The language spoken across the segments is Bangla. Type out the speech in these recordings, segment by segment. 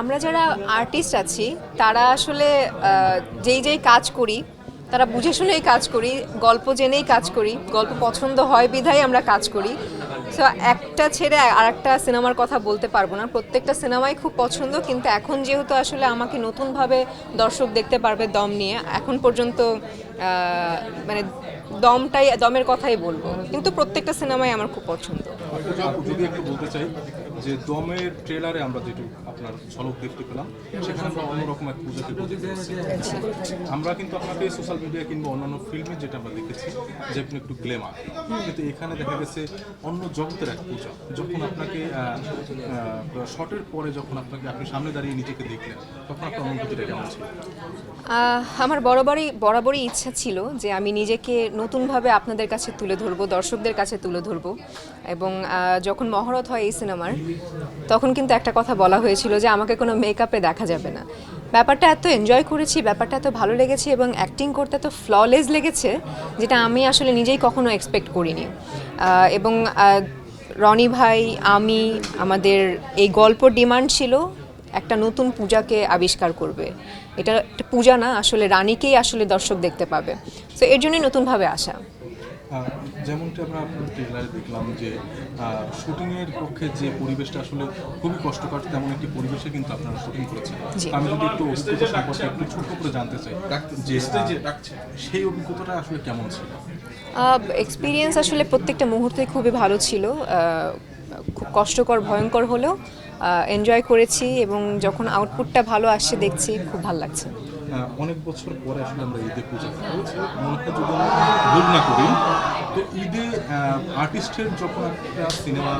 আমরা যারা আর্টিস্ট আছি তারা আসলে যেই কাজ করি তারা বুঝে শুনেই কাজ করি, গল্প জেনেই কাজ করি, গল্প পছন্দ হয় বিধায় আমরা কাজ করি। সো একটা ছেড়ে আরেকটা সিনেমার কথা বলতে পারবো না, প্রত্যেকটা সিনেমাই খুব পছন্দ, কিন্তু এখন যেহেতু আসলে আমাকে নতুনভাবে দর্শক দেখতে পারবে দম নিয়ে, এখন পর্যন্ত মানে দমের কথাই বলবো, কিন্তু প্রত্যেকটা সিনেমাই আমার খুব পছন্দ। যদি একটু বলতে চাই যে দমের ট্রেলারে আমরা যেটুকু আপনার ঝলক দেখতে পেলাম, সেখানে আমরা অন্যরকম এক পূজাকে বুঝতে পেরেছি। আমরা কিন্তু আপনাকে সোশ্যাল মিডিয়া কিংবা অন্যান্য ফিল্মে যেটা আমরা দেখেছি যে আপনি একটু গ্ল্যামার, কিন্তু এখানে দেখা গেছে অন্য জগতের এক পূজা। যখন আপনাকে শটের পরে যখন আপনি সামনে দাঁড়িয়ে নিজেকে দেখলেন, তখন আপনার অনুভূতিটা কেমন ছিল? আমার বরাবরই ইচ্ছা ছিল যে আমি নিজেকে নতুনভাবে আপনাদের কাছে তুলে ধরবো, দর্শকদের কাছে তুলে ধরবো। এবং যখন মহরত হয় এই সিনেমার, তখন কিন্তু একটা কথা বলা হয়েছিল যে আমাকে কোনো মেকআপে দেখা যাবে না। ব্যাপারটা এত এনজয় করেছি, ব্যাপারটা এত ভালো লেগেছে এবং অ্যাক্টিং করতে এত ফ্ললেস লেগেছে, যেটা আমি আসলে নিজেই কখনো এক্সপেক্ট করিনি। এবং রনি ভাই, আমাদের এই গল্প ডিমান্ড ছিল একটা নতুন পূজাকে আবিষ্কার করবে। এটা একটা পূজা না, আসলে রানীকেই আসলে দর্শক দেখতে পাবে। সো এর জন্যই নতুনভাবে আসা। যেমনটি আমরা আপনার ট্রেলারে দেখলাম যে শুটিংয়ের পক্ষে যে পরিবেশটা আসলে খুবই কষ্টকর, তেমন একটি পরিবেশে কিন্তু আপনারা শুটিং করেছেন। আমি যদি একটু অভিজ্ঞতা সম্পর্কে একটু ছোট করে জানতে চাই যে সেই অভিজ্ঞতাটা আসলে কেমন ছিল? এক্সপিরিয়েন্স আসলে প্রত্যেকটা মুহূর্তে খুবই ভালো ছিল। খুব কষ্টকর, ভয়ঙ্কর হলেও এনজয় করেছি এবং যখন আউটপুটটা ভালো আসছে দেখছি, খুব ভালো লাগছে। অনেক বছর পরে আসলে আমরা ঈদে পূজা করেছি, মনে হয় যদি ভুল না করি তো ঈদে আর্টিস্টের যখন একটা সিনেমা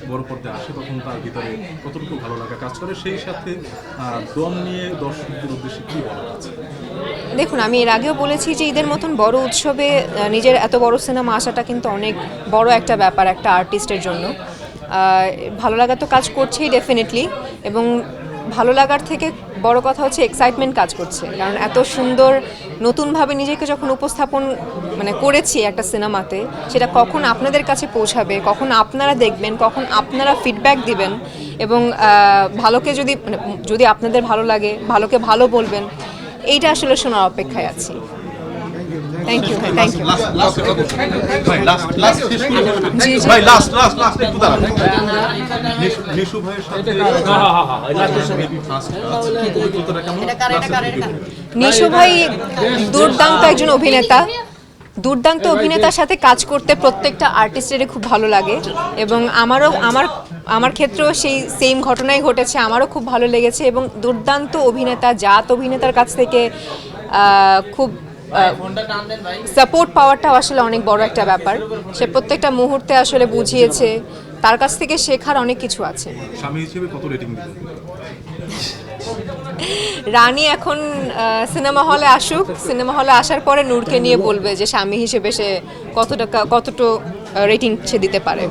বড় পর্দায় আসে তখন তার ভিতরে কতটুকু ভালো লাগা কাজ করে, সেই সাথে দম নিয়ে দর্শকদের উদ্দেশ্যে কী বলা আছে? দেখুন, আমি এর আগেও বলেছি যে ঈদের মতন বড় উৎসবে নিজের এত বড় সিনেমা আসাটা কিন্তু অনেক বড় একটা ব্যাপার একটা আর্টিস্টের জন্য। ভালো লাগা তো কাজ করছেই ডেফিনেটলি, এবং ভালো লাগার থেকে বড় কথা হচ্ছে এক্সাইটমেন্ট কাজ করছে, কারণ এত সুন্দর নতুনভাবে নিজেকে যখন উপস্থাপন করেছি একটা সিনেমাতে, সেটা কখন আপনাদের কাছে পৌঁছাবে, কখন আপনারা দেখবেন, কখন আপনারা ফিডব্যাক দিবেন, এবং ভালোকে যদি আপনাদের ভালো লাগে, ভালোকে ভালো বলবেন, এইটা আসলে শোনার অপেক্ষায় আছি। Thank you. নিশু ভাই দুর্দান্ত একজন অভিনেতা, দুর্দান্ত অভিনেতার সাথে কাজ করতে প্রত্যেকটা আর্টিস্টেরই খুব ভালো লাগে, এবং আমার ক্ষেত্রেও সেই সেম ঘটনাই ঘটেছে, আমারও খুব ভালো লেগেছে। এবং দুর্দান্ত অভিনেতা, অভিনেতার কাছ থেকে খুব সাপোর্ট পাওয়াটাও আসলে অনেক বড় একটা ব্যাপার। সে প্রত্যেকটা মুহূর্তে আসলে বুঝিয়েছে, তার কাছ থেকে শেখার অনেক কিছু আছে। স্বামী হিসেবে কত রেটিং দিবেন? রানী এখন সিনেমা হলে আসুক, সিনেমা হলে আসার পরে নূরকে নিয়ে বলবে যে স্বামী হিসেবে সে কতটুকু রেটিং সে দিতে পারে।